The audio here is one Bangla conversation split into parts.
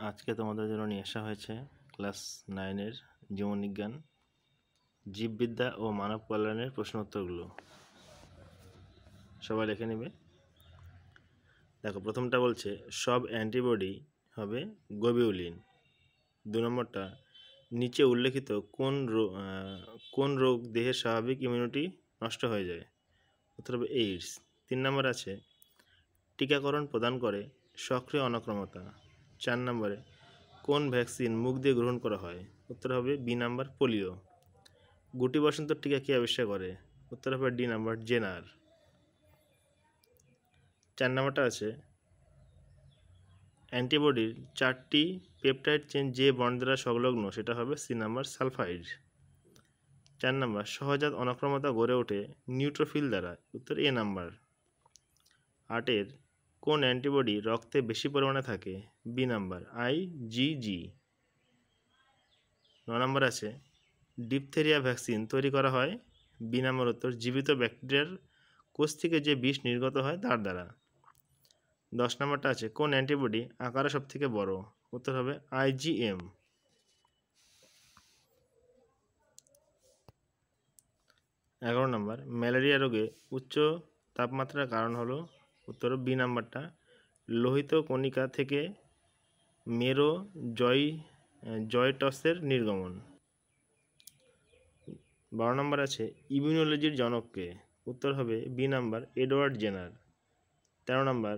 আজকে তোমাদের জন্য নিয়ে আসা হয়েছে ক্লাস 9-এর জীবনবিজ্ঞান, জীববিদ্যা ও মানব কল্যাণের প্রশ্ন উত্তরগুলো। সবাই লিখে নেবে। দেখো, প্রথমটা বলছে সব অ্যান্টিবডি হবে গ্লোবিউলিন। 2 নম্বরটা নিচে উল্লেখিত কোন রোগ দেহের স্বাভাবিক ইমিউনিটি নষ্ট হয়ে যায়? উত্তর হবে এইডস। 3 নম্বর আছে টিকাকরণ প্রদান করে সক্রিয় অনক্রমতা। 4 নম্বরে কোন ভ্যাকসিন মুখ দিয়ে গ্রহণ করা হয়? উত্তর হবে বি নাম্বার পোলিও। গুটি বসন্তর টিকা কে আবিষ্কার করে? উত্তর হবে ডি নাম্বার জেনার। 4 নম্বরটা আছে অ্যান্টিবডির 4টি পেপটাইড চেন যে বন্ড দ্বারা সংলগ্ন, সেটা হবে সি নাম্বার সালফাইড। 4 নম্বর সহজাত অনক্রমতা গড়ে ওঠে নিউট্রোফিল দ্বারা। উত্তর এ নাম্বার। 8-এর কোন অ্যান্টিবডি রক্তে বেশি পরিমাণে থাকে? B number IgG। 9 নম্বর আছে ডিপথেরিয়া ভ্যাকসিন তৈরি করা হয়? বি নাম্বার উত্তর জীবিত ব্যাকটেরিয়ার কোষ থেকে যে বিষ নির্গত হয় তার দ্বারা। 10 নম্বরটা আছে কোন অ্যান্টিবডি আকারে সব থেকে বড়? উত্তর হবে IgM। 11 নম্বর ম্যালেরিয়া রোগে উচ্চ তাপমাত্রার কারণ হলো? উত্তর বি নাম্বারটা লোহিত কণিকা থেকে মেরোজয়েটসের নির্গমন। 12 নম্বর আছে ইমিউনোলজির জনককে? উত্তর হবে বি নাম্বার এডওয়ার্ড জেনার। 13 নম্বর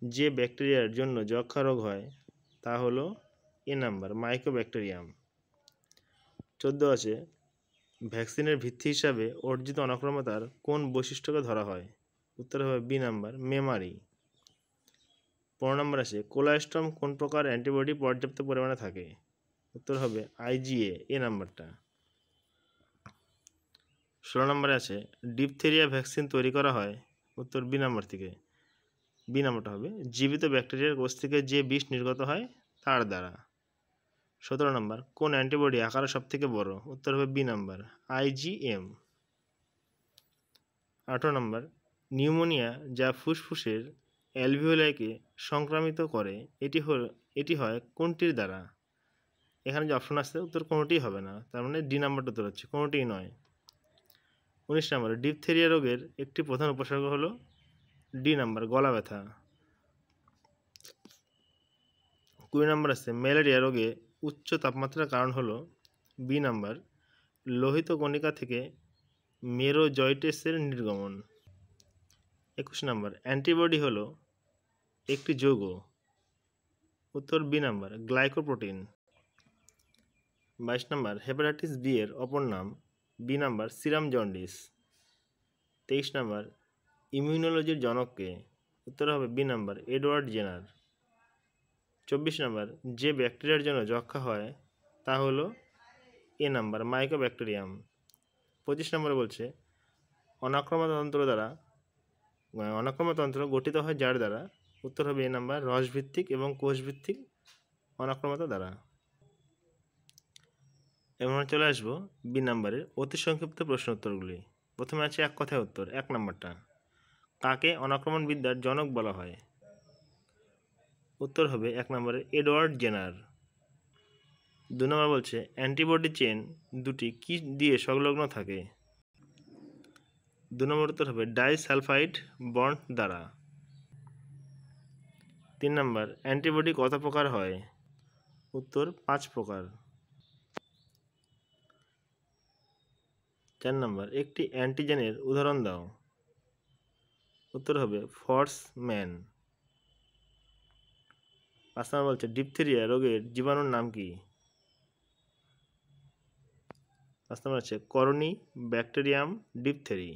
যে ব্যাকটেরিয়ার জন্য যক্ষ্মা রোগ হয় তা হলো এ নাম্বার মাইকোব্যাকটেরিয়াম। 14 আছে ভ্যাকসিনের ভিত্তি হিসাবে অর্জিত অনক্রমতার কোন বৈশিষ্ট্যকে ধরা হয়? উত্তর হবে বি নাম্বার মেমারি। 15 নম্বর আছে কোলাস্ট্রম কোন প্রকার অ্যান্টিবডি পর্যাপ্ত পরিমাণে থাকে? উত্তর হবে IgA, এ নাম্বারটা। 16 নম্বরে আছে ডিপথেরিয়া ভ্যাকসিন তৈরি করা হয়? উত্তর বি নাম্বার থেকে। বি নাম্বারটা হবে জীবিত ব্যাকটেরিয়ার কোষ থেকে যে বিষ নির্গত হয় তার দ্বারা। 17 নম্বর কোন অ্যান্টিবডি আকারে সব থেকে বড়? উত্তর হবে বি নাম্বার IgM। 18 নম্বর নিউমোনিয়া যা ফুসফুসের অ্যালভিওলাইকে সংক্রামিত করে এটি হয় কোনটির দ্বারা? এখানে যে অপশন আসছে উত্তর কোনোটিই হবে না, তার মানে ডি নাম্বারটা উত্তর হচ্ছে কোনোটিই নয়। 19 নম্বর ডিপথেরিয়া রোগের একটি প্রধান উপসর্গ হলো? ডি নাম্বার গলা ব্যথা। 20 নম্বর আছে ম্যালেরিয়া রোগে উচ্চ তাপমাত্রার কারণ হলো? বি নাম্বার লোহিত কণিকা থেকে মেরোজয়েটসের নির্গমন। 21 নম্বর অ্যান্টিবডি হলো একটি যৌগ? উত্তর বি নাম্বার গ্লাইকোপ্রোটিন। 22 নম্বর হেপাটাইটিস বি এর অপর নাম? B number serum jaundice. 23 নম্বর ইমিউনোলজির জনককে? উত্তর হবে বি নাম্বার এডওয়ার্ড জেনার। 24 নম্বর যে ব্যাকটেরিয়ার জন্য যক্ষ্মা হয় তা হলো এ নাম্বার মাইকোব্যাকটেরিয়াম। 25 নম্বরে বলছে অনাক্রমতন্ত্র গঠিত হয় যার দ্বারা? উত্তর হবে এ নাম্বার রসভিত্তিক এবং কোষভিত্তিক অনাক্রমতা দ্বারা। এবার চলে আসবো বি নাম্বারের অতি সংক্ষিপ্ত প্রশ্ন উত্তরগুলি। প্রথমে আছে এক কথায় উত্তর। 1 নম্বরটা কাকে অনাক্রমণ বিদ্যার জনক বলা হয়? উত্তর হবে 1 নম্বরে এডওয়ার্ড জেনার। 2 নম্বর বলছে অ্যান্টিবডি চেন দুটি কি দিয়ে সংলগ্ন থাকে? 2 নম্বর উত্তর হবে ডাইসালফাইড বন্ড দ্বারা। 3 নম্বর অ্যান্টিবডি কত প্রকার হয়? উত্তর 5 প্রকার। 4 নম্বর একটি অ্যান্টিজেনের উদাহরণ দাও। উত্তর হবে ফর্স ম্যান। 5 নম্বর বলছে ডিপথেরিয়া রোগের জীবাণুর নাম কি? 5 নম্বর আছে করনি ব্যাকটেরিয়াম ডিপথেরি।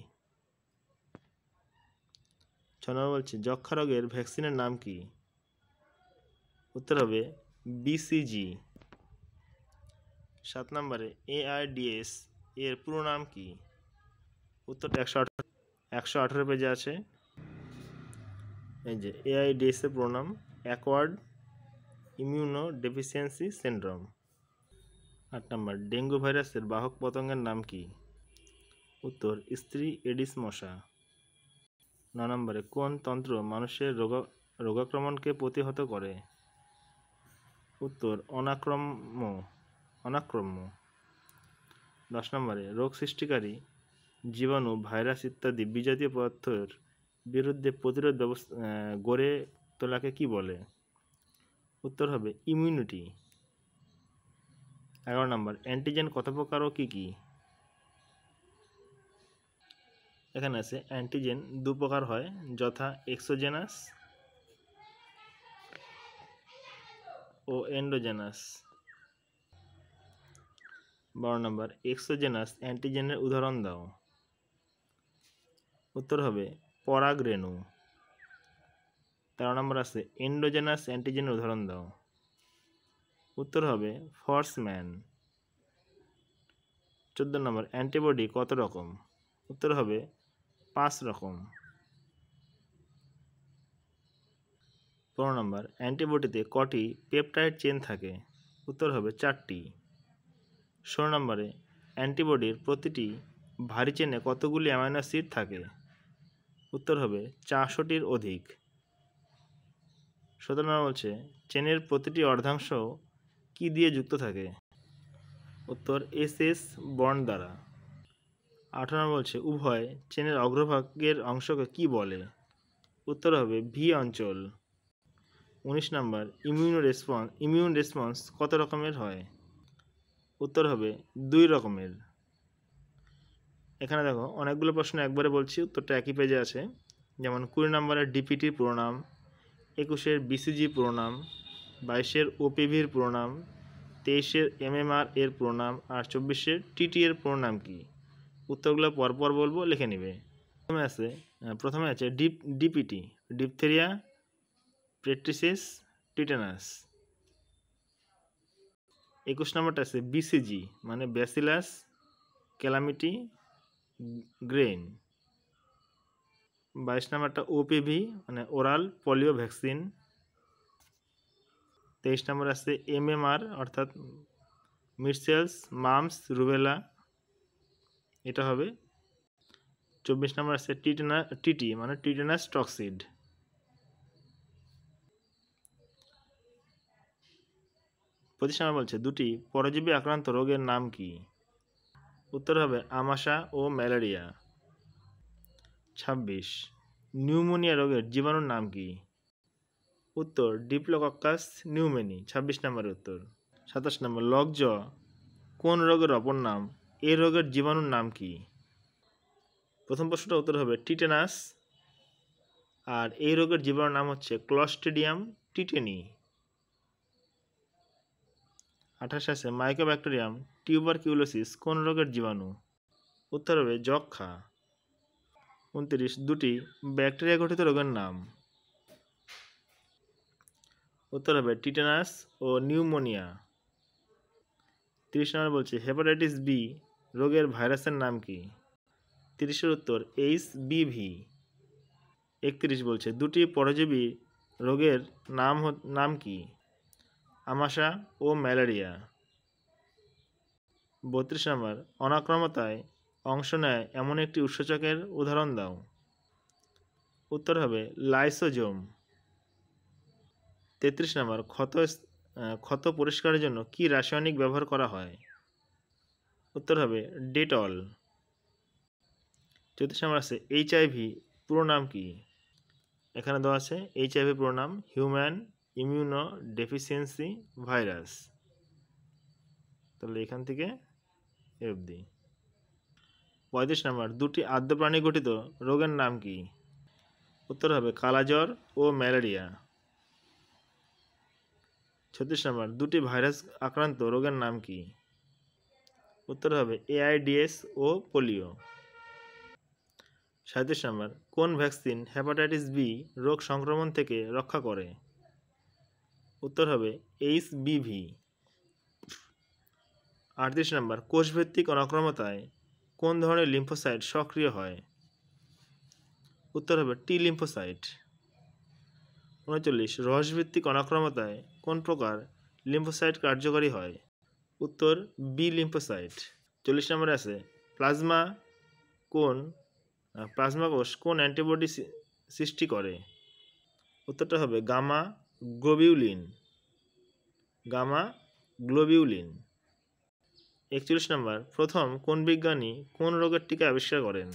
6 নম্বর বলছে যক্ষ্মা রোগের ভ্যাকসিনের নাম কি? উত্তর হবে BCG। 7 নম্বরে AIDS এর পুরো নাম কি? উত্তরটা 118 পেজে আছে। এই যে AIDS এর পুরো নাম অ্যাকোয়ার্ড ইমিউনো ডেফিসিয়েন্সি সিনড্রোম। 8 নম্বর ডেঙ্গু ভাইরাসের বাহক পতঙ্গের নাম কি? উত্তর স্ত্রী এডিস মশা। 9 নম্বরে কোন তন্ত্র মানুষের রোগাক্রমণকে প্রতিহত করে? উত্তর অনাক্রম্য। 10 নম্বরে রোগ সৃষ্টিকারী জীবাণু, ভাইরাস ইত্যাদি বিজাতীয় পদার্থের বিরুদ্ধে প্রতিরোধ ব্যবস্থা গড়ে তোলাকে কি বলে? উত্তর হবে ইমিউনিটি। 11 নম্বর অ্যান্টিজেন কত প্রকার ও কী কী? এখানে আছে অ্যান্টিজেন 2 প্রকার হয়, যথা এক্সোজেনাস ও এন্ডোজেনাস। 12 নম্বর এক্সোজেনাস অ্যান্টিজেনের উদাহরণ দাও। উত্তর হবে পরাগরেণু। 13 নম্বর আছে এন্ডোজেনাস অ্যান্টিজেনের উদাহরণ দাও। উত্তর হবে ফর্সম্যান। 14 নম্বর অ্যান্টিবডি কত রকম? উত্তর হবে 5 রকম। 15 নম্বর অ্যান্টিবডিতে কটি পেপটাইড চেন থাকে? উত্তর হবে 4টি। 16 নম্বরে অ্যান্টিবডির প্রতিটি ভারী চেনে কতগুলি অ্যামাইনো অ্যাসিড থাকে? উত্তর হবে 400টির অধিক। 17 নম্বর বলছে চেনের প্রতিটি অর্ধাংশ কি দিয়ে যুক্ত থাকে? উত্তর SS বন্ড দ্বারা। 18 নম্বর বলছে উভয় চেনের অগ্রভাগের অংশকে কি বলে? উত্তর হবে ভি অঞ্চল। 19 নম্বর ইমিউন রেসপন্স কত রকমের হয়? উত্তর হবে 2 রকমের। এখানে দেখো অনেকগুলো প্রশ্ন একবারে বলছি, উত্তরটা একই পেজে আছে। যেমন 20 নম্বরের ডিপিটির পুরো নাম, 21-এর BCG পুরো নাম, 22-এর OPVর পুরো নাম, 23-এর MMR এর পুরো নাম, আর 24-এর TT এর পুরো নাম কি? উত্তরগুলো পরপর বলবো, লিখে নিবে। প্রথমে আছে ডিপিটি, ডিপথেরিয়া পেট্রিসিস টিটানাস। 21 নম্বরটা আছে BCG মানে ব্যাসিলাস ক্যালামিটি গ্রেইন। 22 নম্বরটা OPV মানে ওরাল পোলিও ভ্যাকসিন। 23 নম্বর আছে MMR অর্থাৎ মিসেলস মামস রুবেলা, এটা হবে। 24 নম্বর আছে TT মানে টিটানাস টক্সিড। 25 নম্বর বলছে দুটি পরজীবী আক্রান্ত রোগের নাম কি? উত্তর হবে আমাশা ও ম্যালেরিয়া। 26 নিউমোনিয়া রোগের জীবাণুর নাম কি? উত্তর ডিপ্লোকক্কাস নিউমেনি, 26 নম্বরের উত্তর। 27 নম্বর লকজ কোন রোগের অপর নাম? এই রোগের জীবাণুর নাম কি? প্রথম প্রশ্নটা উত্তর হবে টিটেনাস, আর এই রোগের জীবাণুর নাম হচ্ছে ক্লস্ট্রিডিয়াম টিটেনি। 28 আছে মাইকোব্যাকটেরিয়াম টিউবারকিউলোসিস কোন রোগের জীবাণু? উত্তর হবে যক্ষ্মা। 29 দুটি ব্যাকটেরিয়া গঠিত রোগের নাম। উত্তর হবে টিটেনাস ও নিউমোনিয়া। 30 নম্বর বলছে হেপাটাইটিস বি রোগের ভাইরাসের নাম কি? 30-এর উত্তর HBV। 31 বলছে দুটি পরজীবী রোগের নাম কি? আমাশা ও ম্যালেরিয়া। 32 নম্বর অনাক্রমতায় অংশ নেয় এমন একটি উৎসেচকের উদাহরণ দাও। উত্তর হবে লাইসোজোম। 33 নম্বর ক্ষত পরিষ্কারের জন্য কি রাসায়নিক ব্যবহার করা হয়? উত্তর হবে ডেটল। 34 নম্বর আছে HIV পুরো নাম কি? এখানে দেওয়া আছে HIV পুরো নাম হিউম্যান ইমিউনো ডেফিসিয়েন্সি ভাইরাস। তাহলে এখান থেকে এ অবধি। 35 নম্বর দুটি আদ্য প্রাণী গঠিত রোগের নাম কি? উত্তর হবে কালাজ্বর ও ম্যালেরিয়া। 36 নম্বর দুটি ভাইরাস আক্রান্ত রোগের নাম কি? উত্তর হবে AIDS ও পোলিও। 37 নম্বর কোন ভ্যাকসিন হেপাটাইটিস বি রোগ সংক্রমণ থেকে রক্ষা করে? উত্তর হবে HBV। 38 নম্বর কোষভিত্তিক অনাক্রমতায় কোন ধরনের লিম্ফোসাইট সক্রিয় হয়? উত্তর হবে টি লিম্ফোসাইট। 39 রসভিত্তিক অনাক্রমতায় কোন প্রকার লিম্ফোসাইট কার্যকরী হয়? উত্তর বি লিম্ফোসাইট। 40 নম্বরে আছে প্লাজমা কোষ কোন অ্যান্টিবডি সৃষ্টি করে? উত্তরটা হবে গামা গ্লোবিউলিন। Gamma globulin. 41 নম্বর, প্রথম কোন বিজ্ঞানী কোন রোগের টিকা আবিষ্কার করেন?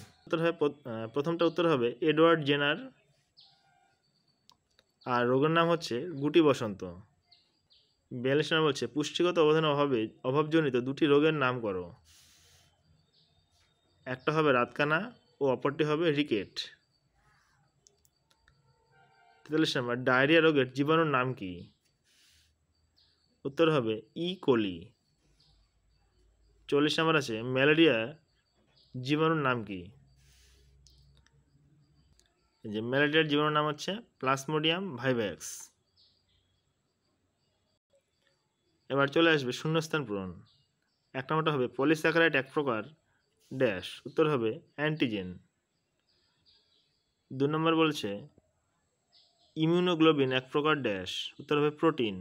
প্রথমটা উত্তর হবে এডওয়ার্ড জেনার, আর রোগের নাম হচ্ছে গুটি বসন্ত। 42 নম্বর বলছে পুষ্টিগত অবদানের অভাবজনিত দুটি রোগের নাম করো। একটা হবে রাতকানা ও অপরটি হবে রিকেট। 43 নম্বর, ডায়রিয়া রোগের জীবাণুর নাম কি? উত্তর হবে ই কোলি। 44 নম্বর আছে ম্যালেরিয়া জীবাণুর নাম কি? যে ম্যালেরিয়ার জীবাণুর নাম হচ্ছে প্লাজমোডিয়াম ভাইভ্যাক্স। এবার চলে আসবে শূন্যস্থান পূরণ। এক নম্বরটা হবে পলিস্যাকারাইড এক প্রকার ড্যাশ, উত্তর হবে অ্যান্টিজেন। 2 নম্বর বলছে ইমিউনোগ্লোবিন এক প্রকার ড্যাশ, উত্তর হবে প্রোটিন।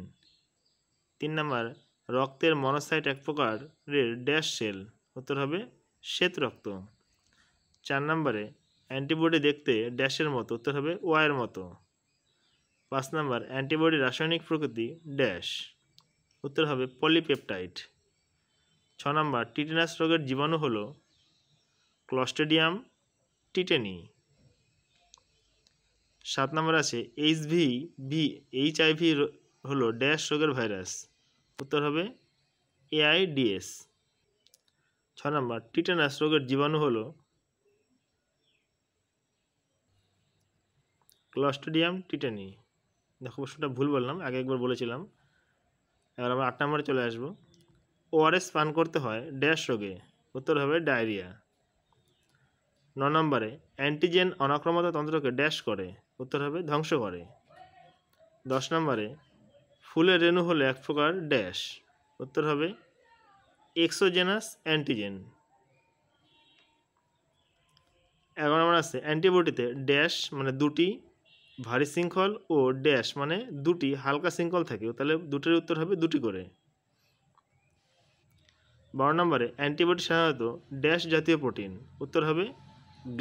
3 নম্বর রক্তের মনোসাইট এক প্রকারের ড্যাশ সেল, উত্তর হবে শ্বেত রক্ত। 4 নম্বরে অ্যান্টিবডি দেখতে ড্যাশের মতো, উত্তর হবে ওয়াইয়ের মতো। 5 নম্বর অ্যান্টিবডি রাসায়নিক প্রকৃতি ড্যাশ, উত্তর হবে পলিপেপটাইড। 6 নম্বর টিটেনাস রোগের জীবাণু হলো ক্লস্ট্রিডিয়াম টিটেনি। 7 নম্বর আছে এইচআইভি হলো ড্যাশ রোগের ভাইরাস, উত্তর হবে AIDS। 6 নম্বর টিটেনাস রোগের জীবাণু হলো ক্লস্ট্রিডিয়াম টিটেনি। দেখো প্রশ্নটা ভুল বললাম, আগে একবার বলেছিলাম। এবার আমরা 8 নম্বরে চলে আসবো। ওআরএস পান করতে হয় ড্যাশ রোগে, উত্তর হবে ডায়রিয়া। 9 নম্বরে অ্যান্টিজেন অনাক্রমতা তন্ত্রকে ড্যাশ করে, উত্তর হবে ধ্বংস করে। 10 নম্বরে ফুলের রেণু হলো এক প্রকার ড্যাশ, উত্তর হবে এক্সোজেনাস অ্যান্টিজেন। 11 নম্বর আছে অ্যান্টিবডিতে ড্যাশ মানে দুটি ভারী শৃঙ্খল ও ড্যাশ মানে দুটি হালকা শৃঙ্খল থাকে, তাহলে দুটির উত্তর হবে দুটি করে। 12 নম্বরে অ্যান্টিবডি সাধারণত ড্যাশ জাতীয় প্রোটিন, উত্তর হবে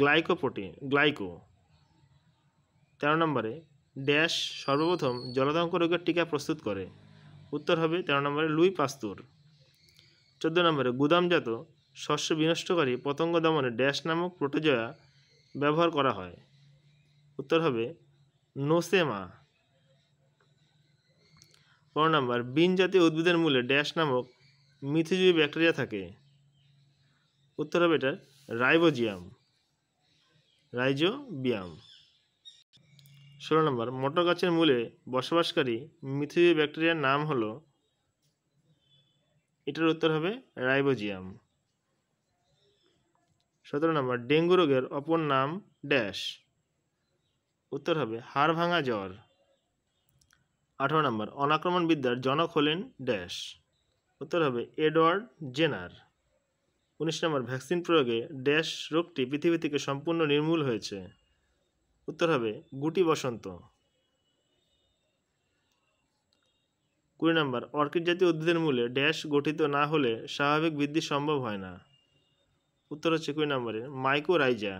গ্লাইকো। 13 নম্বরে ড্যাশ সর্বপ্রথম জলাতঙ্ক রোগের টিকা প্রস্তুত করে, উত্তর হবে 13 নম্বরে লুই পাস্তুর। 14 নম্বরে গুদামজাত শস্য বিনষ্টকারী পতঙ্গ দমনে ড্যাশ নামক প্রোটোজোয়া ব্যবহার করা হয়, উত্তর হবে নোসেমা। 15 নম্বর বিন জাতীয় উদ্ভিদের মূলে ড্যাশ নামক মিথিজীবী ব্যাকটেরিয়া থাকে, উত্তর হবে এটা রাইজোবিয়াম। 16 নম্বর মটর গাছের মূলে বসবাসকারী মিথিজীবী ব্যাকটেরিয়ার নাম হলো, এটার উত্তর হবে রাইজোবিয়াম। 17 নম্বর ডেঙ্গু রোগের অপর নাম ড্যাশ, উত্তর হবে হাড় ভাঙা জ্বর। 18 নম্বর অনাক্রমণ বিদ্যার জনক হলেন ড্যাশ, উত্তর হবে এডওয়ার্ড জেনার। 19 নম্বর ভ্যাকসিন প্রয়োগে ড্যাশ রোগটি পৃথিবী থেকে সম্পূর্ণ নির্মূল হয়েছে, উত্তর হবে গুটি বসন্ত। 20 নম্বর অর্কিড জাতীয় উদ্ভিদের মূলে ড্যাশ গঠিত না হলে স্বাভাবিক বৃদ্ধি সম্ভব হয় না, উত্তর হচ্ছে 20 নম্বরে মাইকোরাইজা।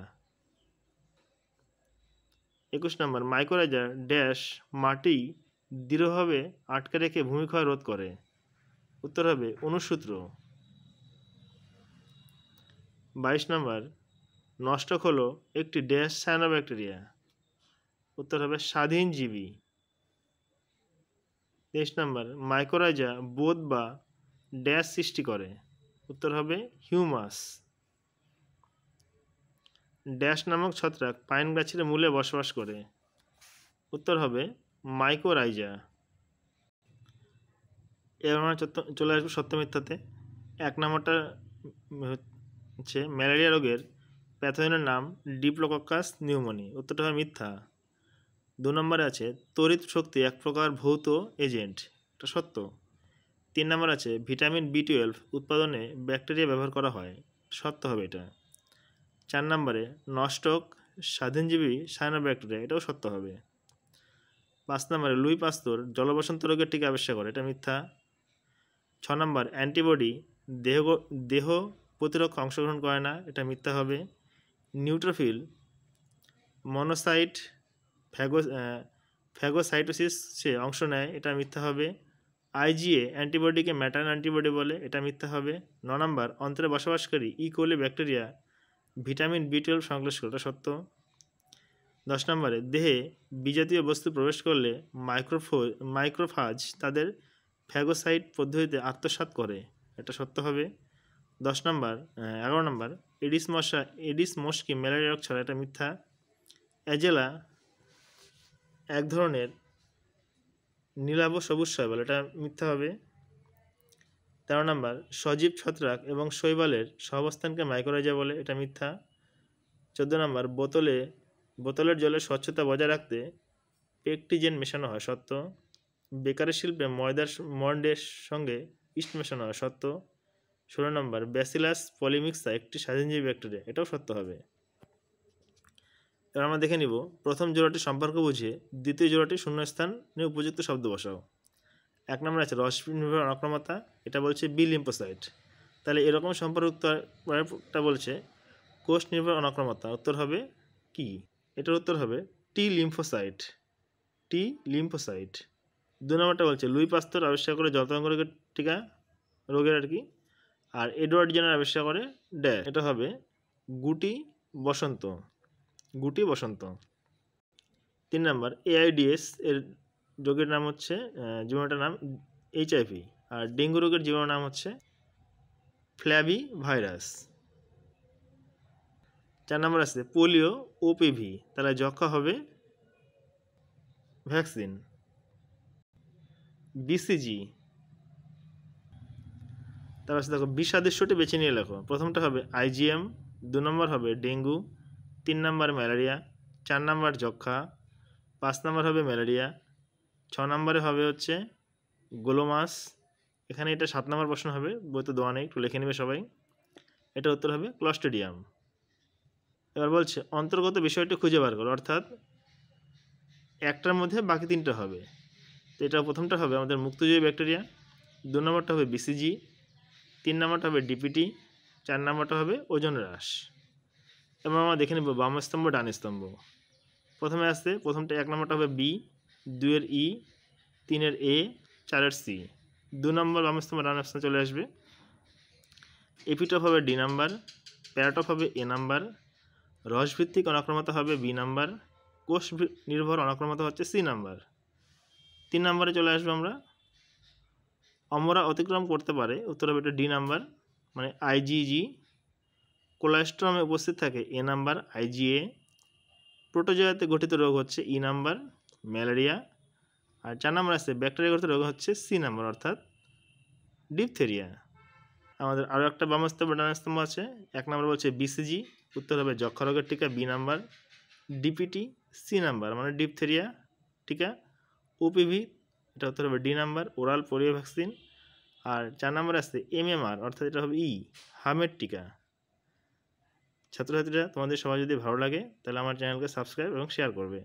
21 নম্বর মাইকোরাইজা ড্যাশ মাটি দৃঢ়ভাবে আটকে রেখে ভূমিক্ষয় রোধ করে, উত্তর হবে অনুসূত্র। 22 নম্বর নষ্টক হলো একটি ড্যাশ সায়ানোব্যাকটেরিয়া, উত্তর হবে স্বাধীনজীবী। 23 নম্বর মাইকোরাইজা বোধ বা ড্যাশ সৃষ্টি করে, উত্তর হবে হিউমাস। ড্যাশ নামক ছত্রাক পাইন গাছের মূলে বসবাস করে, উত্তর হবে মাইকোরাইজা। এবার আমরা চলে আসবো সত্য মিথ্যাতে। 1 নম্বরটা হচ্ছে ম্যালেরিয়া রোগের প্যাথোজেনের নাম ডিপ্লোকক্কাস নিউমোনি, উত্তরটা হবে মিথ্যা। 2 নম্বরে আছে তড়িৎ শক্তি এক প্রকার ভৌত এজেন্ট, এটা সত্য। 3 নম্বর আছে ভিটামিন B12 উৎপাদনে ব্যাকটেরিয়া ব্যবহার করা হয়, সত্য হবে এটা। 4 নম্বরে নষ্টক স্বাধীনজীবী সায়ানোব্যাকটেরিয়া, এটাও সত্য হবে। 5 নম্বরে লুই পাস্তুর জলবসন্ত রোগের টিকা আবিষ্কার করে, এটা মিথ্যা। 6 নম্বর অ্যান্টিবডি দেহ প্রতিরক্ষা অংশগ্রহণ করে না, এটা মিথ্যা হবে। নিউট্রোফিল মনোসাইট ফ্যাগোসাইটোসিসে অংশ নেয়, এটা মিথ্যা হবে। আইজিএ অ্যান্টিবডিকে ম্যাটার্ন অ্যান্টিবডি বলে, এটা মিথ্যা হবে। 9 নম্বর, অন্ত্রে বসবাসকারী ইকোলি ব্যাকটেরিয়া ভিটামিন B12 সংশ্লেষ করে, এটা সত্য। 10 নম্বরে, দেহে বিজাতীয় বস্তু প্রবেশ করলে মাইক্রোফাজ তাদের ফ্যাগোসাইট পদ্ধতিতে আত্মসাৎ করে, এটা সত্য হবে। 11 নম্বর, এডিস মশকি ম্যালেরিয়া রোগ ছড়ায়, এটা মিথ্যা। অ্যাজেলা এক ধরনের নীলাভ সবুজ শৈবাল, এটা মিথ্যা হবে। 13 নম্বর, সজীব ছত্রাক এবং শৈবালের সহাবস্থানকে মাইকোরাইজা বলে, এটা মিথ্যা। 14 নম্বর, বোতলের জলের স্বচ্ছতা বজায় রাখতে পেকটিজেন মেশানো হয়, সত্য। বেকারি শিল্পে ময়দের সঙ্গে ইস্ট মেশানো হয়, সত্য। 16 নম্বর, ব্যাসিলাস পলিমিক্সা একটি স্বাধীনজীবী ব্যাকটেরিয়া, এটাও সত্য হবে। এবার আমরা দেখে নিব প্রথম জোড়াটি সম্পর্ক বুঝিয়ে দ্বিতীয় জোড়াটি শূন্যস্থানে উপযুক্ত শব্দ বসাও। 1 নম্বর আছে রস নির্ভর অনাক্রমতা, এটা বলছে বি লিম্ফোসাইট। তাহলে এরকম সম্পর্কটা বলছে কোষ নির্ভর অনাক্রমতা, উত্তর হবে কি? এটার উত্তর হবে টি লিম্ফোসাইট। 2 নম্বরটা বলছে লুই পাস্তুর আবিষ্কার করে জলতরঙ্গ রোগের টিকা রোগের আর কি, আর এডওয়ার্ড জেনার আবিষ্কার করে ড্যাশ, এটা হবে গুটি বসন্ত। 3 নম্বর, AIDS এর রোগের নাম হচ্ছে জীবাণুটার নাম HIV, আর ডেঙ্গু রোগের জীবাণুর নাম হচ্ছে ফ্ল্যাভি ভাইরাস। 4 নম্বর আছে পোলিও OPV, তাহলে যক্ষা হবে ভ্যাকসিন। BCG, তারপর দেখো বিষাদৃশ্যটি বেছে নিয়ে লেখো। প্রথমটা হবে IgM, 2 নম্বর হবে ডেঙ্গু, 3 নম্বর ম্যালেরিয়া, 4 নম্বর যক্ষা, 5 নম্বর হবে ম্যালেরিয়া, 6 নম্বরে হবে হচ্ছে গোলোমাস। এখানে এটা 7 নম্বর প্রশ্ন হবে, বইতে দেওয়া নেই, একটু লিখে নেবে সবাই। এটা উত্তর হবে ক্লস্ট্রিডিয়াম। এবার বলছে অন্তর্গত বিষয়টি খুঁজে বার করো, অর্থাৎ একটার মধ্যে বাকি 3টা হবে। তো এটা প্রথমটা হবে আমাদের মুক্তজয়ী ব্যাকটেরিয়া, 2 নম্বরটা হবে BCG, 3 নম্বরটা হবে DPT, 4 নম্বরটা হবে ওজন হ্রাস। এবং আমরা দেখে নেব বাম স্তম্ভ ডান স্তম্ভ। প্রথমে আসছে প্রথমটা 1 নম্বরটা হবে B, 2 এর E, 3 এর A, 4 এর C। 2 নম্বর বাম স্তম্ভ ডান স্তম্ভ চলে আসবে। এপিটপ হবে D নাম্বার, প্যারাটপ হবে A নাম্বার, রসভিত্তিক অনাক্রমতা হবে B নাম্বার, কোষ নির্ভর অনাক্রমতা হচ্ছে C নাম্বার। 3 নম্বরে চলে আসবো আমরা, অমরা অতিক্রম করতে পারে, উত্তর হবে এটা D নাম্বার, মানে IgG। কোলাস্ট্রমে উপস্থিত থাকে A নাম্বার, IgA। প্রোটোজোয়াতে গঠিত রোগ হচ্ছে E নাম্বার, ম্যালেরিয়া। আর 4 নম্বর আছে ব্যাকটেরিয়া গঠিত রোগ হচ্ছে C নাম্বার, অর্থাৎ ডিপথেরিয়া। আমাদের আরও একটা বাম স্তম্ভ ডান স্তম্ভ আছে। 1 নম্বর বলছে BCG, উত্তর হবে যক্ষা রোগের টিকা B number, DPT C number মানে ডিপথেরিয়া টিকা, OPV এটা উত্তর হবে D number, oral polio vaccine. আর 4 নম্বর আছে MMR, অর্থাৎ এটা হবে হামের টিকা। ছাত্রছাত্রীরা, তোমাদের সবাই যদি ভালো লাগে তাহলে আমার চ্যানেলকে সাবস্ক্রাইব এবং শেয়ার করবে।